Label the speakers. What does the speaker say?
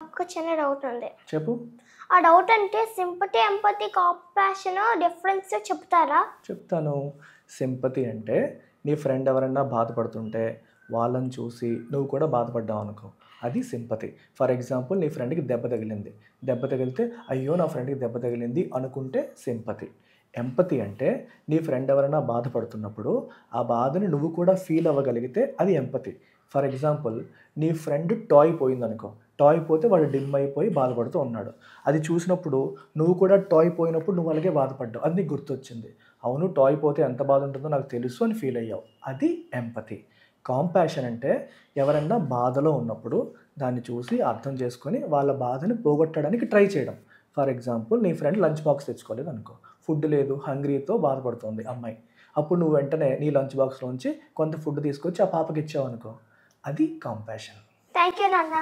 Speaker 1: ఒక చిన్న డౌట్ ఉంది.
Speaker 2: చెప్పు.
Speaker 1: ఆ డౌట్ అంటే సింపతి, ఎంపతి, కాంపాషన్ డిఫరెన్స్ చెప్తారా?
Speaker 2: చెప్తాను. సింపతి అంటే నీ ఫ్రెండ్ ఎవరైనా బాధపడుతుంటే వాళ్ళని చూసి నువ్వు కూడా బాధపడ్డావు అనుకో, అది సింపతి. ఫర్ ఎగ్జాంపుల్ నీ ఫ్రెండ్‌కి దెబ్బ తగిలింది. దెబ్బ తగిలితే అయ్యో! నా ఫ్రెండ్‌కి దెబ్బ తగిలింది అనుకుంటే సింపతి. ఎంపతి అంటే నీ ఫ్రెండ్ ఎవరైనా బాధపడుతున్నప్పుడు ఆ బాధని నువ్వు కూడా ఫీల్ అవ్వగలిగితే అది ఎంపతి. ఫర్ ఎగ్జాంపుల్ నీ ఫ్రెండ్ టాయ్ పోయిందనుకో, టాయ్ పోతే వాడు డిమ్ అయిపోయి బాధపడుతూ ఉన్నాడు. అది చూసినప్పుడు నువ్వు కూడా టాయ్ పోయినప్పుడు నువ్వు అలాగే బాధపడ్డావు. అది నీకు గుర్తొచ్చింది. అవును, టాయ్ పోతే ఎంత బాధ ఉంటుందో నాకు తెలుసు అని ఫీల్ అయ్యావు. అది ఎంపతి. కాంపాషన్ అంటే ఎవరన్నా బాధలో ఉన్నప్పుడు దాన్ని చూసి అర్థం చేసుకొని వాళ్ళ బాధని పోగొట్టడానికి ట్రై చేయడం. ఫర్ ఎగ్జాంపుల్ నీ ఫ్రెండ్ లంచ్ బాక్స్ తెచ్చుకోలేదు అనుకో, ఫుడ్ లేదు, హంగ్రీతో బాధపడుతుంది అమ్మాయి. అప్పుడు నువ్వు వెంటనే నీ లంచ్ బాక్స్‌లోంచి కొంత ఫుడ్ తీసుకొచ్చి ఆ పాపకి ఇచ్చావనుకో, అది కాంపాషన్.
Speaker 1: థ్యాంక్ యూ నాన్న.